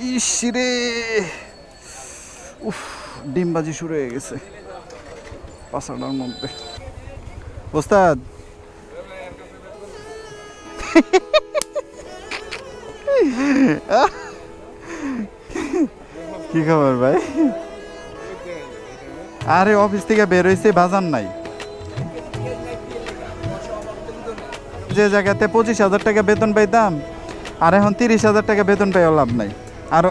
ইস রে, উফ, ডিমবাজি শুরু হয়ে গেছে পাছাটার মধ্যে। ওস্তাদ, কি খবর ভাই? আরে অফিস থেকে বের হয়েছে, বাজার নাই। যে জায়গাতে 25,000 টাকা বেতন পাইতাম, আর এখন 30,000 টাকা বেতন পাইও লাভ নাই। আর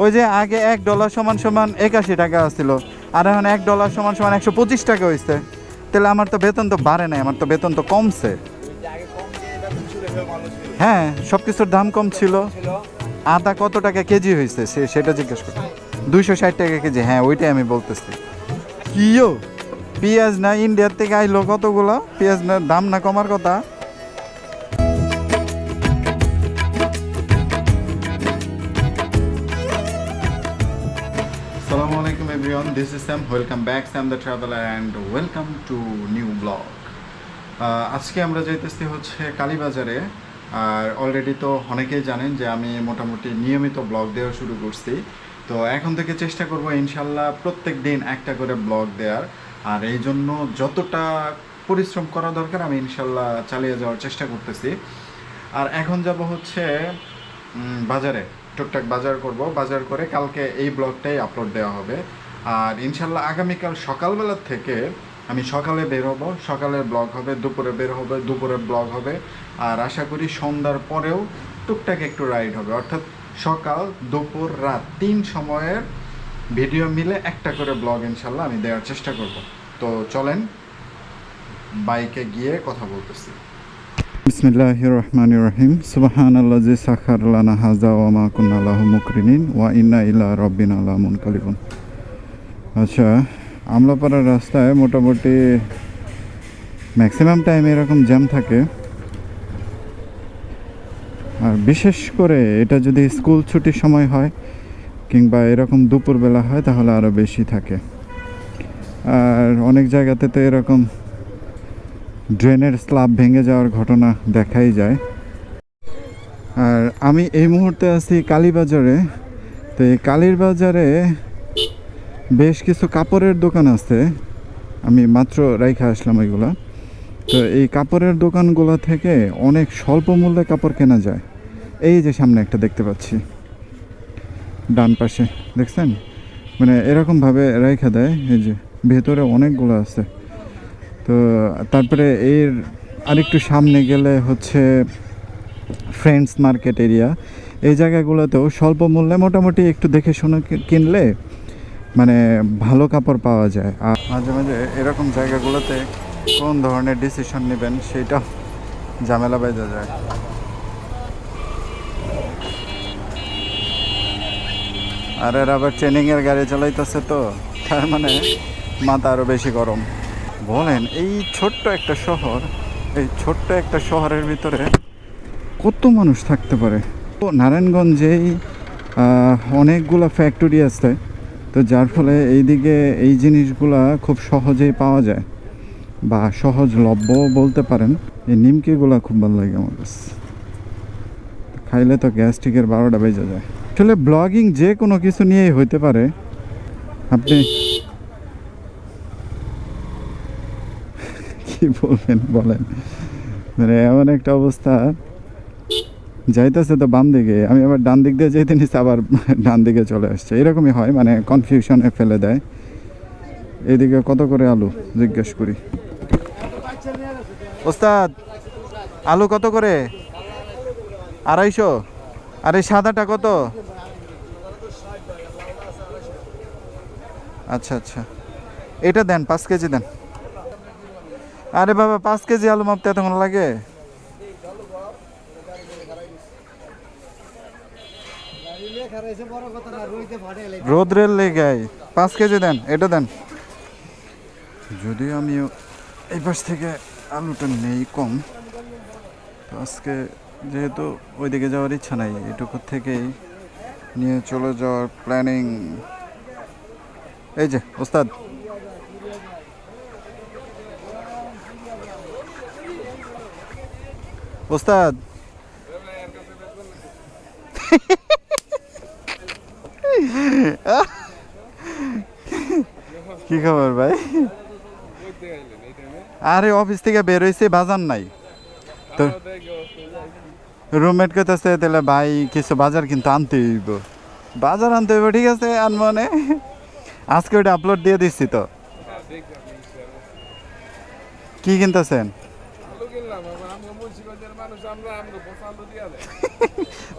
ওই যে আগে $1 সমান সমান 81 টাকা আসছিল, আর এখন $1 সমান সমান 125 টাকা হয়েছে। তাহলে আমার তো বেতন তো বাড়ে নাই, আমার তো বেতন তো কমছে। হ্যাঁ, সব কিছুর দাম কম ছিল। আদা কত টাকা কেজি হয়েছে সেটা জিজ্ঞেস করতে। 260 টাকা কেজি, হ্যাঁ ওইটাই আমি বলতেছি। কিও পেঁয়াজ না ইন্ডিয়ার থেকে আইলো কতগুলো পেঁয়াজ, না দাম না কমার কথা। আসসালামু আলাইকুম everyone, this is Sam. Welcome back, Sam the traveller, and welcome to new blog. আজকে আমরা যাইতেছি হচ্ছে কালীবাজারে। আর অলরেডি তো অনেকেই জানেন যে আমি মোটামুটি নিয়মিত ব্লগ দেওয়া শুরু করছি। তো এখন থেকে চেষ্টা করব ইনশাল্লাহ প্রত্যেক দিন একটা করে ব্লগ দেওয়ার। আর এই জন্য যতটা পরিশ্রম করা দরকার আমি ইনশাল্লাহ চালিয়ে যাওয়ার চেষ্টা করতেছি। আর এখন যাব হচ্ছে বাজারে, টুকটাক বাজার করব। বাজার করে কালকে এই ব্লগটাই আপলোড দেওয়া হবে। আর ইনশাল্লাহ আগামীকাল সকালবেলার থেকে আমি সকালে বের হব, সকালের ব্লগ হবে, দুপুরে বের হবে, দুপুরের ব্লগ হবে। আর আশা করি সন্ধ্যার পরেও টুকটাক একটু রাইড হবে, অর্থাৎ সকাল দুপুর রাত 3 সময়ের ভিডিও মিলে একটা করে ব্লগ ইনশাল্লাহ আমি দেওয়ার চেষ্টা করব। তো চলেন বাইকে গিয়ে কথা বলতেছি। বিসমিল্লাহির রহমানির রহিম। সুবহানাল্লাযী সাখারা লানা হাযা ওয়া মা কুন্না লাহু মুকরিনিন ওয়া ইন্না ইলা রাব্বিনা লামুনকালিবুন। আচ্ছা, আমলাপাড়ার রাস্তায় মোটামুটি ম্যাক্সিমাম টাইম এরকম জ্যাম থাকে। আর বিশেষ করে এটা যদি স্কুল ছুটির সময় হয় কিংবা এরকম দুপুরবেলা হয় তাহলে আরও বেশি থাকে। আর অনেক জায়গাতে তো এরকম ড্রেনের স্ল্যাব ভেঙে যাওয়ার ঘটনা দেখাই যায়। আর আমি এই মুহূর্তে আছি কালীবাজারে। তো এই কালীবাজারে বেশ কিছু কাপড়ের দোকান আছে, আমি মাত্র রাইখা আসলাম এগুলা। তো এই কাপড়ের দোকানগুলো থেকে অনেক স্বল্প মূল্যে কাপড় কেনা যায়। এই যে সামনে একটা দেখতে পাচ্ছি, ডান পাশে দেখছেন, মানে এরকমভাবে রাইখা দেয়। এই যে ভেতরে অনেকগুলো আছে। তো তারপরে এর আরেকটু সামনে গেলে হচ্ছে ফ্রেন্ডস মার্কেট এরিয়া। এই জায়গাগুলোতেও স্বল্প মূল্যে মোটামুটি একটু দেখে শুনে কিনলে মানে ভালো কাপড় পাওয়া যায়। আর মাঝে মাঝে এরকম জায়গাগুলোতে কোন ধরনের ডিসিশন নেবেন সেটা ঝামেলা বেজে যায়। আর এর আবার ট্রেনিংয়ের গাড়ি চালাইতেছে, তো তার মানে মাথা আরও বেশি গরম। বলেন, এই ছোট্ট একটা শহর, এই ছোট্ট একটা শহরের ভিতরে কত মানুষ থাকতে পারে? তো নারায়ণগঞ্জেই অনেকগুলো ফ্যাক্টরি আছে, তো যার ফলে এইদিকে এই জিনিসগুলা খুব সহজেই পাওয়া যায় বা সহজলভ্য বলতে পারেন। এই নিমকিগুলো খুব ভালো লাগে আমার কাছে, খাইলে তো গ্যাস্ট্রিকের 12টা বেজে যায়। আসলে ব্লগিং যে কোনো কিছু নিয়েই হইতে পারে। আপনি কি বলবেন বলেন, মানে এমন একটা অবস্থা। যাইতেছে তো বাম দিকে, আমি আবার ডান দিক দিয়ে যেতে নিচ্ছি, আবার ডান দিকে চলে আসছে। এরকমই হয়, মানে কনফিউশনে ফেলে দেয়। এদিকে কত করে আলু জিজ্ঞেস করি। ওস্তাদ, আলু কত করে? 250। আর এই সাদাটা কত? আচ্ছা আচ্ছা, এটা দেন 5 কেজি দেন। আরে বাবা, 5 কেজি আলু মাপতে এতক্ষণ লাগে? রোদ্রের লেগাই 5 কেজি দেন, এটা দেন। যদিও আমি এই পাশ থেকে আলুটা নেই কম, তো আজকে যেহেতু ওইদিকে যাওয়ার ইচ্ছা নাই, এটুকু থেকেই নিয়ে চলে যাওয়ার প্ল্যানিং। এই যে ওস্তাদ, ওস্তাদ কি খবর ভাই? আরে অফিস থেকে বের হয়েছে, বাজার নাই তো রুমমেট কইতাছে তাহলে ভাই কিছু বাজার কিন্তু আনতে হইব, বাজার আনতে হইব। ঠিক আছে আনবো মানে, আজকে ওইটা আপলোড দিয়ে দিচ্ছি তো। কি কিনতেছেন?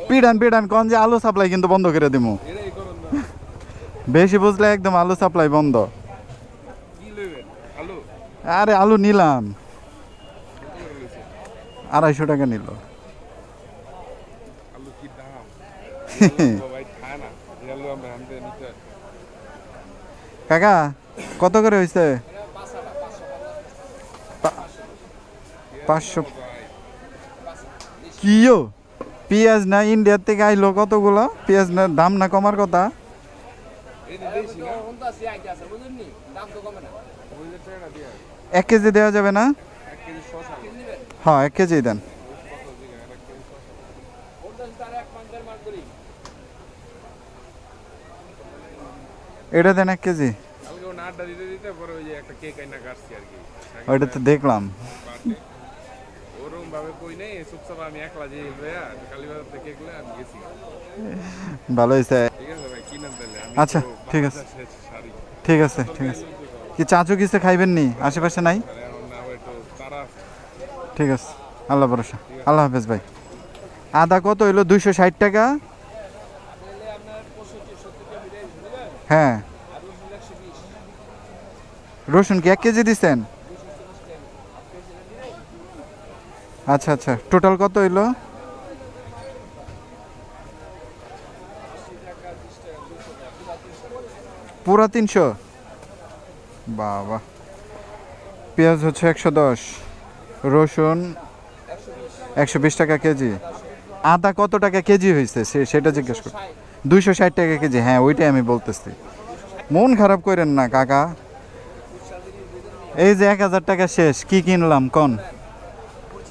পিডান পিডান কোন যে আলু সাপ্লাই কিন্তু বন্ধ করে দিমু, বেশি বুঝলে একদম আলু সাপ্লাই বন্ধ। আরে আলু নিলাম 250 টাকা নিল। কাকা কত করে হয়েছে? 500। কিও পেঁয়াজ না ইন্ডিয়ার থেকে আইলো কতগুলো পেঁয়াজ, না দাম না কমার কথা? 1 কেজি দেওয়া যাবে না? হ্যাঁ 1 কেজি দেন। এটা দেন 1 কেজি। ওইটা তো দেখলাম। ভালো হয়েছে। আচ্ছা ঠিক আছে ঠিক আছে ঠিক আছে। কি চাচু কিছু খাইবেন নি? আশেপাশে নাই? ঠিক আছে, আল্লাহ ভরসা। আল্লাহ হাফেজ ভাই। আদা কত হইলো? 260 টাকা। হ্যাঁ রসুন কি 1 কেজি দিচ্ছেন? আচ্ছা আচ্ছা, টোটাল কত হইলো? পুরা 300। বাবা। পেঁয়াজ হচ্ছে 110, রসুন 120 টাকা কেজি। আদা কত টাকা কেজি হয়েছে সেটা জিজ্ঞেস কর। 260 টাকা কেজি, হ্যাঁ ওইটাই আমি বলতেছি। মন খারাপ করেন না কাকা, এই যে 1000 টাকা শেষ, কি কিনলাম কোন?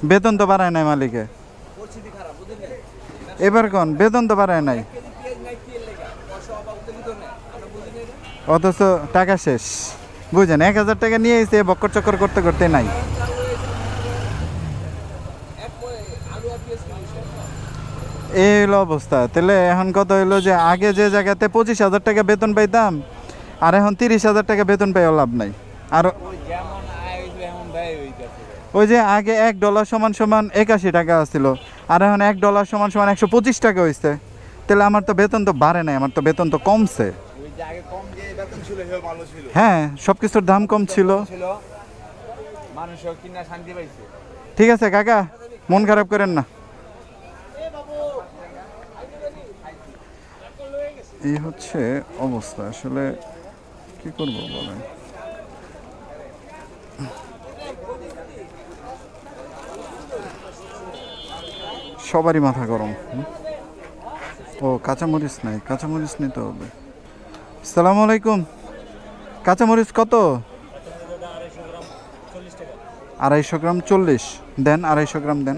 বেতন তো বাড়ায় নাই মালিকে, এবার কোন বেতন তো বাড়ায় নাই, অথচ টাকা শেষ। বুঝেন 1000 টাকা নিয়ে এসে বক্কর চক্কর করতে করতে নাই। এই হলো অবস্থা। তাহলে এখন কত হইলো যে আগে যে জায়গাতে 25,000 টাকা বেতন পাইতাম, আর এখন 30,000 টাকা বেতন পাইও লাভ নাই। আর ওই যে আগে $1 সমান সমান 81 টাকা আসছিল, আর এখন $1 সমান সমান 125 টাকা হয়েছে। তাহলে আমার তো বেতন তো বাড়ে নাই, আমার তো বেতন তো কমছে। হ্যাঁ সব কিছুর দাম কম ছিল। ঠিক আছে কাকা, মন খারাপ করেন না। এই হচ্ছে অবস্থা, আসলে কি করব বলেন। সবারই মাথা গরম। ও কাঁচামরিচ নাই, কাঁচামরিচ নিতে হবে। আসসালামু আলাইকুম। কাঁচামরিচ কত? 250 গ্রাম 40 দেন, 250 গ্রাম দেন।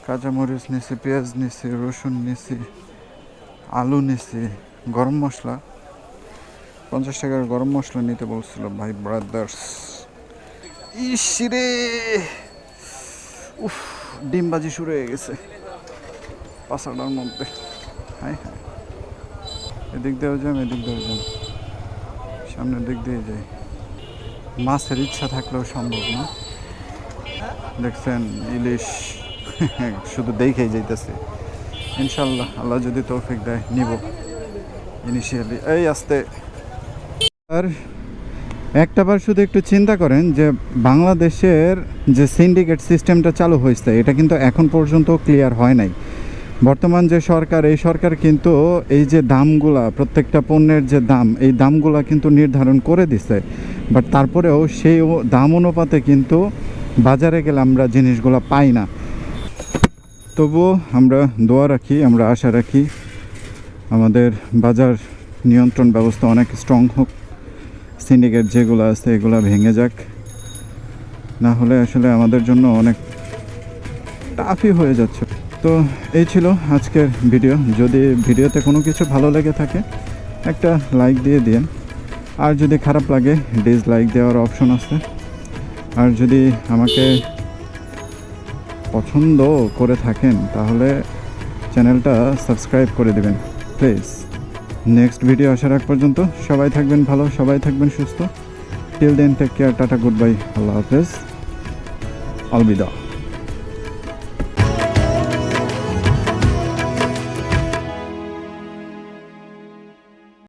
কাঁচামরিচ নিছি, পেঁয়াজ নিছি, রসুন নিছি, আলু নিছি, গরম মশলা 50 টাকার গরম মশলা নিতে বলছিল ভাই ব্রাদার্স। ইস রে, উফ ডিমবাজি শুরু হয়ে গেছে পাশাটার মধ্যে। হ্যাঁ হ্যাঁ, এদিক দিয়েও যাম, এদিক দিয়েও যাম, সামনের দিক দিয়ে যাই। মাছের ইচ্ছা থাকলেও সম্ভব না। দেখছেন ইলিশ শুধু দেখেই যাইতেছে। ইনশাল্লাহ আল্লাহ যদি তৌফিক দেয় নিব ইনিশিয়ালি। এই আসতে। আর একটাবার শুধু একটু চিন্তা করেন যে বাংলাদেশের যে সিন্ডিকেট সিস্টেমটা চালু হয়েছে, এটা কিন্তু এখন পর্যন্ত ক্লিয়ার হয় নাই। বর্তমান যে সরকার, এই সরকার কিন্তু এই যে দামগুলা, প্রত্যেকটা পণ্যের যে দাম, এই দামগুলা কিন্তু নির্ধারণ করে দিছে। বাট তারপরেও সেই দাম অনুপাতে কিন্তু বাজারে গেলে আমরা জিনিসগুলো পাই না। তবুও আমরা দোয়া রাখি, আমরা আশা রাখি আমাদের বাজার নিয়ন্ত্রণ ব্যবস্থা অনেক স্ট্রং হোক, সিন্ডিকেট যেগুলো আছে এগুলো ভেঙে যাক, না হলে আসলে আমাদের জন্য অনেক টাফই হয়ে যাচ্ছে। তো এই ছিল আজকের ভিডিও। যদি ভিডিওতে কোনো কিছু ভালো লেগে থাকে একটা লাইক দিয়ে দিন, আর যদি খারাপ লাগে ডিসলাইক দেওয়ার অপশন আছে। আর যদি আমাকে পছন্দ করে থাকেন তাহলে চ্যানেলটা সাবস্ক্রাইব করে দেবেন প্লিজ। নেক্সট ভিডিও আসার আগ পর্যন্ত সবাই থাকবেন ভালো, সবাই থাকবেন সুস্থ। Till then take care, tata, good bye, আল্লাহ হাফেজ, অলবিদা।